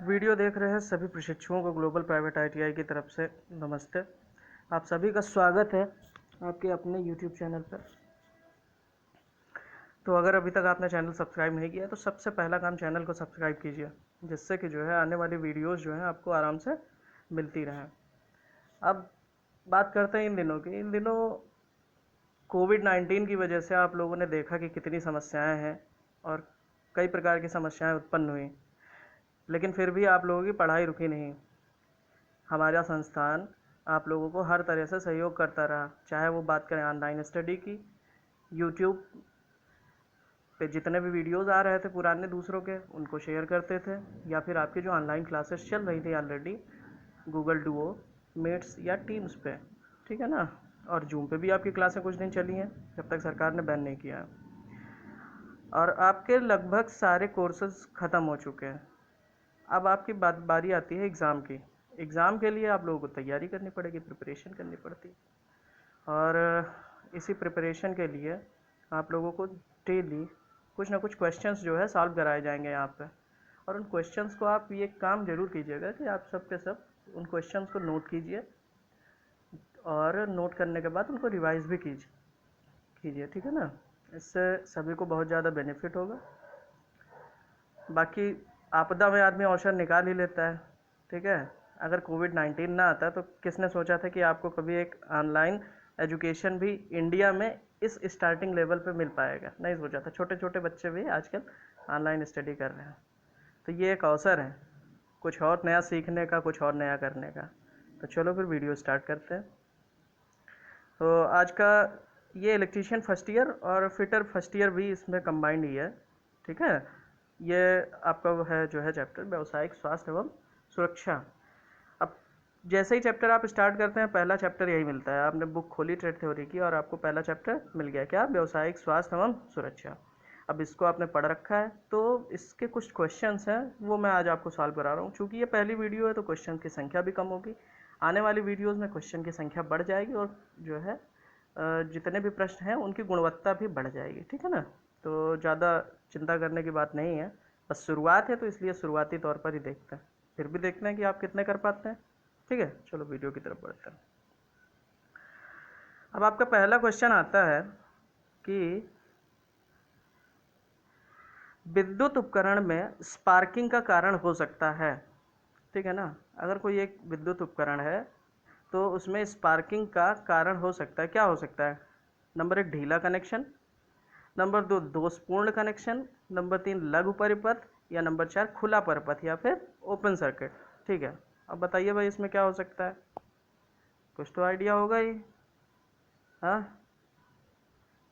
Video देख रहे हैं सभी प्रशिक्षुओं को ग्लोबल प्राइवेट आईटीआई की तरफ से नमस्ते। आप सभी का स्वागत है आपके अपने यूट्यूब चैनल पर। तो अगर अभी तक आपने चैनल सब्सक्राइब नहीं किया तो सबसे पहला काम चैनल को सब्सक्राइब कीजिए, जिससे कि जो है आने वाली वीडियोस जो है आपको आराम से मिलती रहें। अब बात करते हैं इन दिनों की। इन दिनों कोविड-19 की वजह से आप लोगों ने देखा कि कितनी समस्याएं हैं और कई प्रकार की समस्याएं उत्पन्न हुई, लेकिन फिर भी आप लोगों की पढ़ाई रुकी नहीं। हमारा संस्थान आप लोगों को हर तरह से सहयोग करता रहा, चाहे वो बात करें ऑनलाइन स्टडी की, यूट्यूब पे जितने भी वीडियोस आ रहे थे पुराने दूसरों के उनको शेयर करते थे, या फिर आपकी जो ऑनलाइन क्लासेस चल रही थी ऑलरेडी गूगल डुओ, मीट्स या टीम्स पे, ठीक है ना। और जूम पे भी आपकी क्लासें कुछ दिन चली हैं जब तक सरकार ने बैन नहीं किया है। और आपके लगभग सारे कोर्सेज ख़त्म हो चुके हैं। अब आपकी बारी आती है एग्ज़ाम की। एग्ज़ाम के लिए आप लोगों को तैयारी करनी पड़ेगी, प्रिपरेशन करनी पड़ती है। और इसी प्रिपरेशन के लिए आप लोगों को डेली कुछ ना कुछ क्वेश्चंस जो है सॉल्व कराए जाएंगे यहाँ पे। और उन क्वेश्चंस को आप ये काम जरूर कीजिएगा कि आप सब के सब उन क्वेश्चंस को नोट कीजिए, और नोट करने के बाद उनको रिवाइज भी कीजिए, ठीक है ना। इससे सभी को बहुत ज़्यादा बेनिफिट होगा। बाकी आपदा में आदमी अवसर निकाल ही लेता है, ठीक है। अगर कोविड-19 ना आता तो किसने सोचा था कि आपको कभी एक ऑनलाइन एजुकेशन भी इंडिया में इस स्टार्टिंग लेवल पे मिल पाएगा। नहीं सोचा था। छोटे छोटे बच्चे भी आजकल ऑनलाइन स्टडी कर रहे हैं। तो ये एक अवसर है कुछ और नया सीखने का, कुछ और नया करने का। तो चलो फिर वीडियो स्टार्ट करते हैं। तो आज का ये इलेक्ट्रीशियन फर्स्ट ईयर और फिटर फर्स्ट ईयर भी इसमें कंबाइंड ही है, ठीक है। ये आपका वो है जो है चैप्टर व्यावसायिक स्वास्थ्य एवं सुरक्षा। अब जैसे ही चैप्टर आप स्टार्ट करते हैं पहला चैप्टर यही मिलता है। आपने बुक खोली ट्रेड थ्योरी की और आपको पहला चैप्टर मिल गया, क्या? व्यावसायिक स्वास्थ्य एवं सुरक्षा। अब इसको आपने पढ़ रखा है तो इसके कुछ क्वेश्चंस हैं वो मैं आज आपको सॉल्व करा रहा हूँ। चूँकि ये पहली वीडियो है तो क्वेश्चन की संख्या भी कम होगी। आने वाली वीडियोज़ में क्वेश्चन की संख्या बढ़ जाएगी और जो है जितने भी प्रश्न हैं उनकी गुणवत्ता भी बढ़ जाएगी, ठीक है ना। तो ज़्यादा चिंता करने की बात नहीं है, बस शुरुआत है तो इसलिए शुरुआती तौर पर ही देखते हैं, फिर भी देखते हैं कि आप कितने कर पाते हैं, ठीक है। चलो वीडियो की तरफ बढ़ते हैं। अब आपका पहला क्वेश्चन आता है कि विद्युत उपकरण में स्पार्किंग का कारण हो सकता है, ठीक है ना। अगर कोई एक विद्युत उपकरण है तो उसमें स्पार्किंग का कारण हो सकता है। क्या हो सकता है? नंबर 1 ढीला कनेक्शन, नंबर 2 दोषपूर्ण कनेक्शन, नंबर 3 लघु परिपथ, या नंबर 4 खुला परिपथ या फिर ओपन सर्किट, ठीक है। अब बताइए भाई इसमें क्या हो सकता है? कुछ तो आइडिया होगा ही। हाँ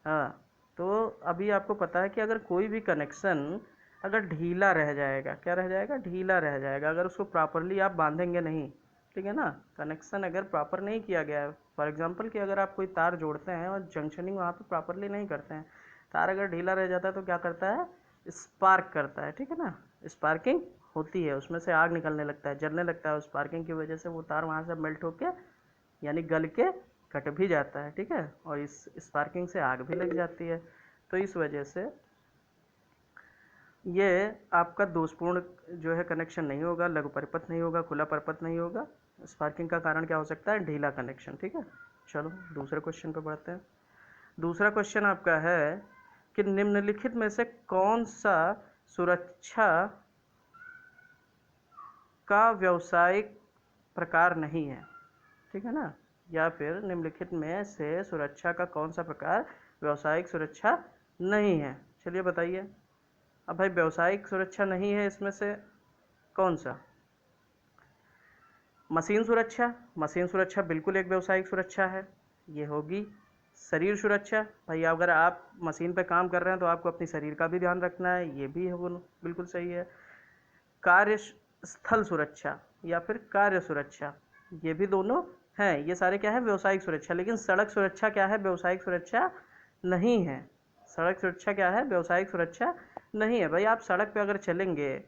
हाँ। तो अभी आपको पता है कि अगर कोई भी कनेक्शन अगर ढीला रह जाएगा, क्या रह जाएगा? ढीला रह जाएगा। अगर उसको प्रॉपरली आप बांधेंगे नहीं, ठीक है ना। कनेक्शन अगर प्रॉपर नहीं किया गया है, फॉर एग्जांपल कि अगर आप कोई तार जोड़ते हैं और जंक्शनिंग वहाँ पे प्रॉपरली नहीं करते हैं, तार अगर ढीला रह जाता है तो क्या करता है? स्पार्क करता है, ठीक है ना। स्पार्किंग होती है, उसमें से आग निकलने लगता है, जलने लगता है। स्पार्किंग की वजह से वो तार वहाँ से मेल्ट होके यानी गल के कट भी जाता है, ठीक है। और इस स्पार्किंग से आग भी लग जाती है। तो इस वजह से ये आपका दोषपूर्ण जो है कनेक्शन नहीं होगा, लघु परिपथ नहीं होगा, खुला परिपथ नहीं होगा। स्पार्किंग का कारण क्या हो सकता है? ढीला कनेक्शन, ठीक है। चलो दूसरे क्वेश्चन पे बढ़ते हैं। दूसरा क्वेश्चन आपका है कि निम्नलिखित में से कौन सा सुरक्षा का व्यावसायिक प्रकार नहीं है, ठीक है ना। या फिर निम्नलिखित में से सुरक्षा का कौन सा प्रकार व्यावसायिक सुरक्षा नहीं है? चलिए बताइए। अब भाई व्यावसायिक सुरक्षा नहीं है इसमें से कौन सा? मशीन सुरक्षा। मशीन सुरक्षा बिल्कुल एक व्यावसायिक सुरक्षा है, ये होगी। शरीर सुरक्षा, भाई अगर आप मशीन पे काम कर रहे हैं तो आपको अपनी शरीर का भी ध्यान रखना है, ये भी बिल्कुल सही है। कार्य स्थल सुरक्षा या फिर कार्य सुरक्षा, ये भी दोनों हैं। ये सारे क्या है? व्यावसायिक सुरक्षा। लेकिन सड़क सुरक्षा क्या है? व्यावसायिक सुरक्षा नहीं है। सड़क सुरक्षा क्या है? व्यावसायिक सुरक्षा नहीं है। भाई आप सड़क पे अगर चलेंगे,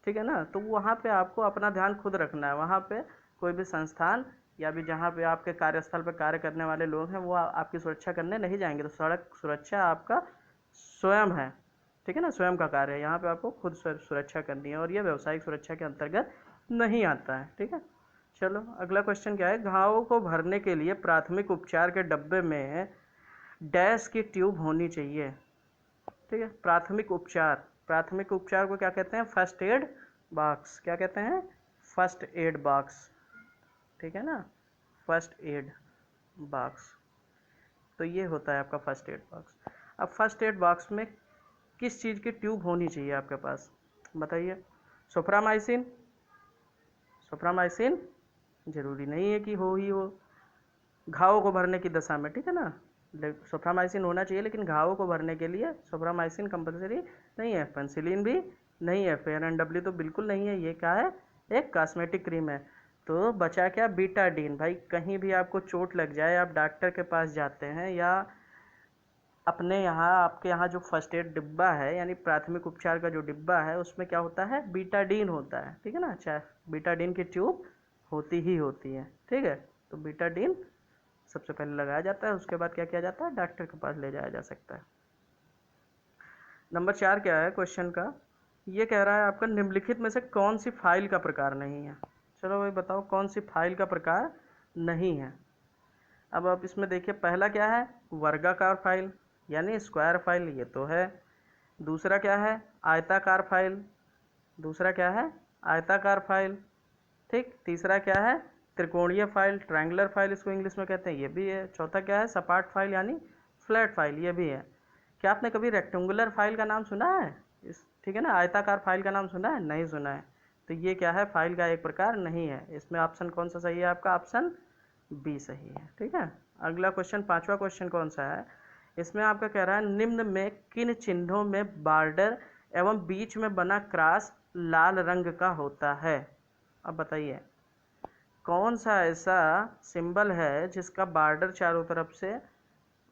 ठीक है ना, तो वहाँ पे आपको अपना ध्यान खुद रखना है। वहाँ पे कोई भी संस्थान या भी जहाँ पे आपके कार्यस्थल पे कार्य करने वाले लोग हैं वो आपकी सुरक्षा करने नहीं जाएंगे। तो सड़क सुरक्षा आपका स्वयं है, ठीक है ना, स्वयं का कार्य है, यहाँ पे आपको खुद सुरक्षा करनी है और ये व्यावसायिक सुरक्षा के अंतर्गत नहीं आता है। ठीक है, चलो अगला क्वेश्चन क्या है, घावों को भरने के लिए प्राथमिक उपचार के डब्बे में डैश की ट्यूब होनी चाहिए। ठीक है, प्राथमिक उपचार को क्या कहते हैं, फर्स्ट एड बॉक्स। क्या कहते हैं, फर्स्ट एड बॉक्स। ठीक है ना, फर्स्ट एड बॉक्स, तो ये होता है आपका फर्स्ट एड बॉक्स। अब फर्स्ट एड बॉक्स में किस चीज़ की ट्यूब होनी चाहिए आपके पास, बताइए। सोफ्रामाइसिन, सोफ्रामाइसिन जरूरी नहीं है कि हो ही हो घावों को भरने की दशा में। ठीक है ना, सोफ्रामाइसिन होना चाहिए, लेकिन घावों को भरने के लिए सोफ्रामाइसिन कंपलसरी नहीं है। पेंसिलिन भी नहीं है, फेयर एंड डब्ल्यू तो बिल्कुल नहीं है। ये क्या है, एक कॉस्मेटिक क्रीम है। तो बचा क्या, बीटाडीन। भाई कहीं भी आपको चोट लग जाए, आप डॉक्टर के पास जाते हैं या अपने यहाँ, आपके यहाँ जो फर्स्ट एड डिब्बा है यानी प्राथमिक उपचार का जो डिब्बा है, उसमें क्या होता है, बीटाडीन होता है। ठीक है ना, अच्छा, बीटाडीन की ट्यूब होती ही होती है। ठीक है, तो बीटाडीन सबसे पहले लगाया जाता है, उसके बाद क्या किया जाता है, डॉक्टर के पास ले जाया जा सकता है। नंबर 4 क्या है क्वेश्चन का, ये कह रहा है आपका निम्नलिखित में से कौन सी फाइल का प्रकार नहीं है। चलो भाई बताओ कौन सी फाइल का प्रकार नहीं है। अब आप इसमें देखिए, पहला क्या है, वर्गाकार फाइल यानी स्क्वायर फाइल, ये तो है। दूसरा क्या है, आयताकार फाइल, दूसरा क्या है, आयताकार फाइल। ठीक, तीसरा क्या है, त्रिकोणीय फाइल, ट्रायंगुलर फाइल इसको इंग्लिश में कहते हैं, ये भी है। चौथा क्या है, सपाट फाइल यानी फ्लैट फाइल, ये भी है। क्या आपने कभी रेक्टेंगुलर फाइल का नाम सुना है, ठीक है ना, आयताकार फाइल का नाम सुना है, नहीं सुना है। तो ये क्या है, फाइल का एक प्रकार नहीं है। इसमें ऑप्शन कौन सा सही है आपका, ऑप्शन बी सही है। ठीक है, अगला क्वेश्चन, पांचवा क्वेश्चन कौन सा है, इसमें आपका कह रहा है निम्न में किन चिन्हों में बॉर्डर एवं बीच में बना क्रॉस लाल रंग का होता है। अब बताइए कौन सा ऐसा सिंबल है जिसका बॉर्डर चारों तरफ से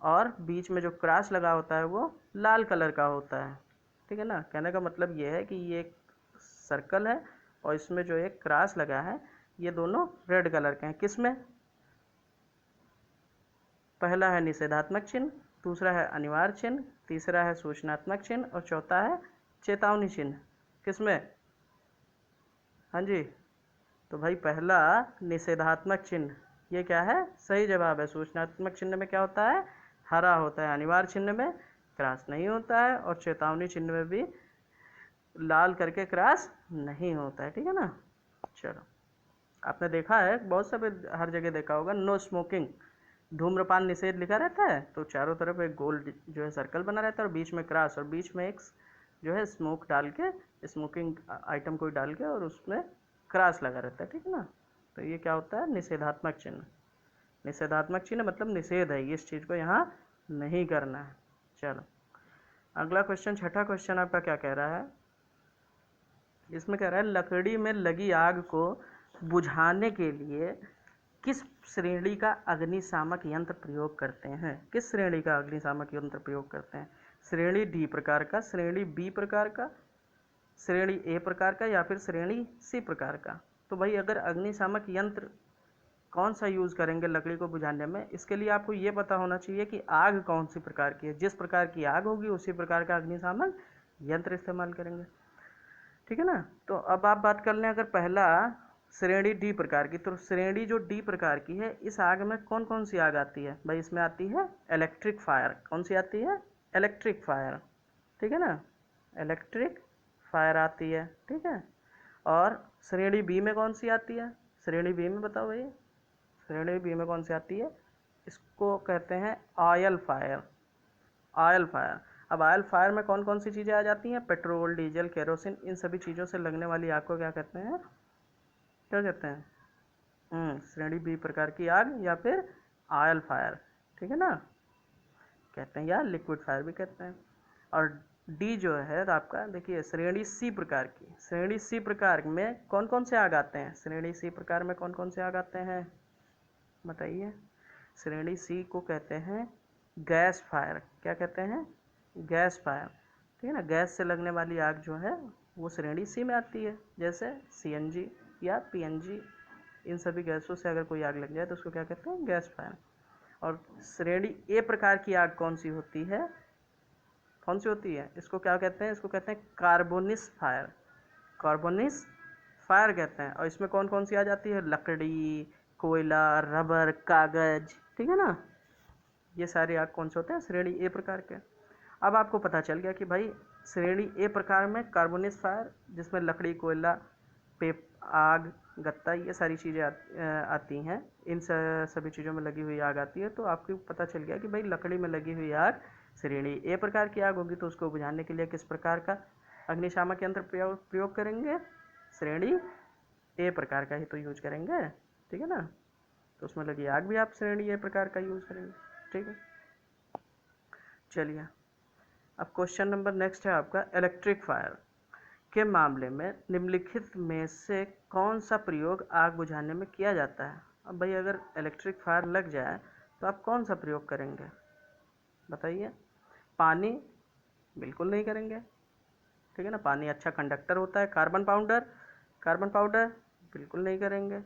और बीच में जो क्रॉस लगा होता है वो लाल कलर का होता है। ठीक है ना, कहने का मतलब ये है कि ये एक सर्कल है और इसमें जो एक क्रॉस लगा है ये दोनों रेड कलर के हैं। किसमें, पहला है निषेधात्मक चिन्ह, दूसरा है अनिवार्य चिन्ह, तीसरा है सूचनात्मक चिन्ह और चौथा है चेतावनी चिन्ह। किसमें, हाँ जी, तो भाई पहला निषेधात्मक चिन्ह, ये क्या है, सही जवाब है। सूचनात्मक चिन्ह में क्या होता है, हरा होता है, अनिवार्य चिन्ह में क्रॉस नहीं होता है और चेतावनी चिन्ह में भी लाल करके क्रॉस नहीं होता है। ठीक है ना, चलो आपने देखा है बहुत सब, हर जगह देखा होगा, नो स्मोकिंग, धूम्रपान निषेध लिखा रहता है, तो चारों तरफ एक गोल जो है सर्कल बना रहता है और बीच में क्रॉस और बीच में एक जो है स्मोक डाल के, स्मोकिंग आइटम को डाल के और उसमें क्रॉस लगा रहता है। ठीक है ना, तो ये क्या होता है, निषेधात्मक चिन्ह। निषेधात्मक चिन्ह मतलब निषेध है, इस चीज़ को यहाँ नहीं करना है। चलो अगला क्वेश्चन, छठा क्वेश्चन आपका क्या कह रहा है, इसमें कह रहा है लकड़ी में लगी आग को बुझाने के लिए किस श्रेणी का अग्निशामक यंत्र प्रयोग करते हैं। किस श्रेणी का अग्निशामक यंत्र प्रयोग करते हैं, श्रेणी डी प्रकार का, श्रेणी बी प्रकार का, श्रेणी ए प्रकार का या फिर श्रेणी सी प्रकार का। तो भाई अगर अग्निशामक यंत्र कौन सा यूज़ करेंगे लकड़ी को बुझाने में, इसके लिए आपको ये पता होना चाहिए कि आग कौन सी प्रकार की है। जिस प्रकार की आग होगी उसी प्रकार का अग्निशामक यंत्र इस्तेमाल करेंगे। ठीक है ना, तो अब आप बात कर लें अगर पहला श्रेणी डी प्रकार की, तो श्रेणी जो डी प्रकार की है, इस आग में कौन कौन सी आग आती है भाई, इसमें आती है इलेक्ट्रिक फायर। कौन सी आती है, इलेक्ट्रिक फायर। ठीक है ना, इलेक्ट्रिक फायर आती है। ठीक है, और श्रेणी बी में कौन सी आती है, श्रेणी बी में बताओ भाई, श्रेणी बी में कौन सी आती है, इसको कहते हैं ऑयल फायर। ऑयल फायर, अब ऑयल फायर में कौन कौन सी चीज़ें आ जाती हैं, पेट्रोल, डीजल, केरोसिन, इन सभी चीज़ों से लगने वाली आग को क्या कहते हैं, क्या कहते हैं, श्रेणी बी प्रकार की आग या फिर ऑयल फायर। ठीक है ना, कहते हैं, या लिक्विड फायर भी कहते हैं। और डी जो है आपका, देखिए श्रेणी सी प्रकार की, श्रेणी सी प्रकार में कौन कौन से आग आते हैं, श्रेणी सी प्रकार में कौन कौन से आग आते हैं बताइए। श्रेणी सी को कहते हैं गैस फायर। क्या कहते हैं, गैस फायर। ठीक है ना, गैस से लगने वाली आग जो है वो श्रेणी सी में आती है, जैसे सीएनजी या पीएनजी, इन सभी गैसों से अगर कोई आग लग जाए तो उसको क्या कहते हैं, गैस फायर। और श्रेणी ए प्रकार की आग कौन सी होती है, कौन सी होती है? इसको क्या कहते हैं? इसको कहते हैं कार्बोनिस फायर, कार्बोनिस फायर कहते हैं। और इसमें कौन कौन सी आ जाती है? लकड़ी, कोयला, रबर, कागज, ठीक है ना, ये सारे आग कौन से होते हैं? श्रेणी ए प्रकार के। अब आपको पता चल गया कि भाई श्रेणी ए प्रकार में कार्बोनिस फायर, जिसमें लकड़ी, कोयला, पेप, आग, गत्ता, ये सारी चीज़ें आती हैं, इन सभी चीज़ों में लगी हुई आग आती है। तो आपको पता चल गया कि भाई लकड़ी में लगी हुई आग श्रेणी ए प्रकार की आग होगी। तो उसको बुझाने के लिए किस प्रकार का अग्निशामक यंत्र प्रयोग करेंगे? श्रेणी ए प्रकार का ही तो यूज करेंगे, ठीक है ना। तो उसमें लगी आग भी आप श्रेणी ए प्रकार का यूज करेंगे, ठीक है। चलिए अब क्वेश्चन नंबर नेक्स्ट है आपका, इलेक्ट्रिक फायर के मामले में निम्नलिखित में से कौन सा प्रयोग आग बुझाने में किया जाता है? अब भाई अगर इलेक्ट्रिक फायर लग जाए तो आप कौन सा प्रयोग करेंगे बताइए? पानी बिल्कुल नहीं करेंगे, ठीक है ना, पानी अच्छा कंडक्टर होता है। कार्बन पाउडर, कार्बन पाउडर बिल्कुल नहीं करेंगे,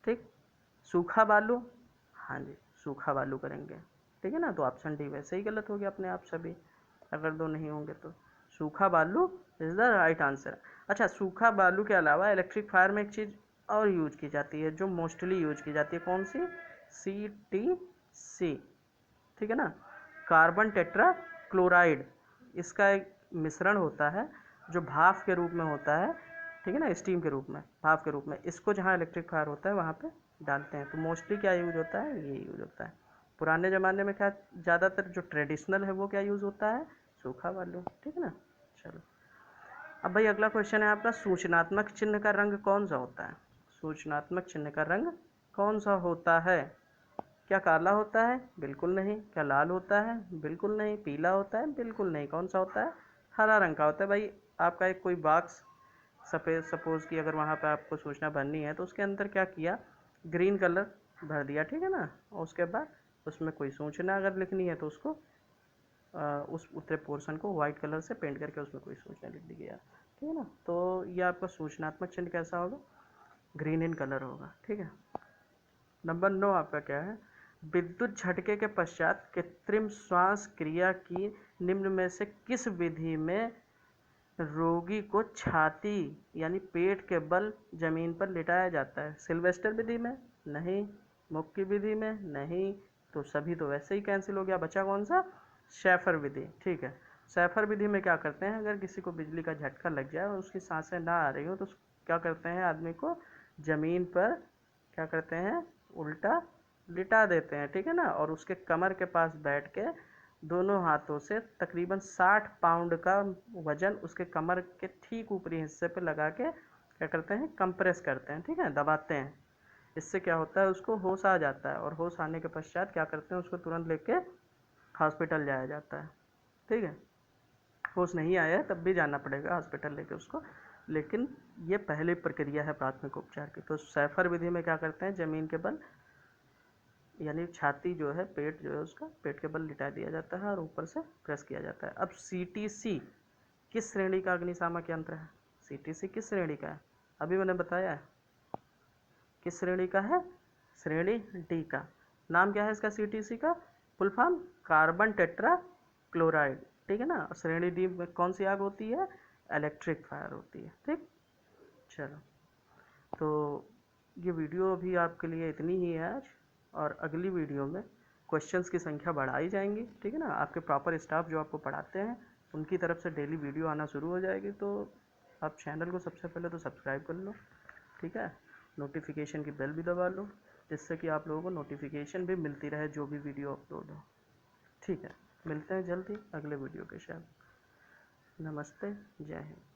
ठीक। सूखा बालू, हाँ जी सूखा बालू करेंगे, ठीक है ना। तो ऑप्शन डी वैसे ही गलत हो गया अपने आप सभी, अगर दो नहीं होंगे तो। सूखा बालू इज द राइट आंसर। अच्छा, सूखा बालू के अलावा इलेक्ट्रिक फायर में एक चीज़ और यूज की जाती है, जो मोस्टली यूज की जाती है, कौन सी? CTC, ठीक है ना, कार्बन टेट्रा क्लोराइड। इसका एक मिश्रण होता है जो भाप के रूप में होता है, ठीक है ना, स्टीम के रूप में, भाप के रूप में। इसको जहाँ इलेक्ट्रिक फायर होता है वहाँ पे डालते हैं। तो मोस्टली क्या यूज होता है? ये यूज होता है। पुराने ज़माने में क्या ज़्यादातर जो ट्रेडिशनल है वो क्या यूज़ होता है? सूखा बालू, ठीक है ना। चलो अब भाई अगला क्वेश्चन है आपका, सूचनात्मक चिन्ह का रंग कौन सा होता है? सूचनात्मक चिन्ह का रंग कौन सा होता है? क्या काला होता है? बिल्कुल नहीं। क्या लाल होता है? बिल्कुल नहीं। पीला होता है? बिल्कुल नहीं। कौन सा होता है? हरा रंग का होता है। भाई आपका एक कोई बॉक्स सपोज कि अगर वहाँ पे आपको सूचना भरनी है तो उसके अंदर क्या किया? ग्रीन कलर भर दिया, ठीक है ना। और उसके बाद उसमें कोई सूचना अगर लिखनी है तो उसको उस उतरे पोर्शन को वाइट कलर से पेंट करके उसमें कोई सूचना लिख दी गया, ठीक है ना। तो ये आपका सूचनात्मक चिन्ह कैसा होगा? ग्रीन इन कलर होगा, ठीक है। नंबर 9 आपका क्या है? विद्युत झटके के पश्चात कृत्रिम श्वास क्रिया की निम्न में से किस विधि में रोगी को छाती यानी पेट के बल जमीन पर लिटाया जाता है? सिल्वेस्टर विधि में? नहीं। मुक की विधि में? नहीं। तो सभी तो वैसे ही कैंसिल हो गया, बचा कौन सा? शैफर विधि, ठीक है। शैफर विधि में क्या करते हैं, अगर किसी को बिजली का झटका लग जाए और उसकी सांसें ना आ रही हो तो क्या करते हैं? आदमी को जमीन पर क्या करते हैं? उल्टा लिटा देते हैं, ठीक है ना। और उसके कमर के पास बैठ के दोनों हाथों से तकरीबन 60 पाउंड का वजन उसके कमर के ठीक ऊपरी हिस्से पे लगा के क्या करते हैं? कंप्रेस करते हैं, ठीक है, दबाते हैं। इससे क्या होता है? उसको होश आ जाता है, और होश आने के पश्चात क्या करते हैं? उसको तुरंत लेके हॉस्पिटल जाया जाता है, ठीक है। होश नहीं आया है तब भी जाना पड़ेगा हॉस्पिटल लेके उसको, लेकिन ये पहली प्रक्रिया है प्राथमिक उपचार की। तो सैफर विधि में क्या करते हैं? जमीन के बल यानी छाती जो है, पेट जो है उसका पेट के बल लिटा दिया जाता है और ऊपर से प्रेस किया जाता है। अब CTC किस श्रेणी का अग्निशामक यंत्र है? CTC किस श्रेणी का है? अभी मैंने बताया है किस श्रेणी का है? श्रेणी डी का। नाम क्या है इसका? CTC का full form carbon tetra chloride, ठीक है ना। श्रेणी डी में कौन सी आग होती है? इलेक्ट्रिक फायर होती है, ठीक। चलो तो ये वीडियो अभी आपके लिए इतनी ही है आज, और अगली वीडियो में क्वेश्चंस की संख्या बढ़ाई जाएंगी, ठीक है ना। आपके प्रॉपर स्टाफ जो आपको पढ़ाते हैं उनकी तरफ से डेली वीडियो आना शुरू हो जाएगी। तो आप चैनल को सबसे पहले तो सब्सक्राइब कर लो, ठीक है, नोटिफिकेशन की बेल भी दबा लो, जिससे कि आप लोगों को नोटिफिकेशन भी मिलती रहे जो भी वीडियो अपलोड हो, ठीक है। मिलते हैं जल्दी अगले वीडियो के साथ। नमस्ते, जय हिंद।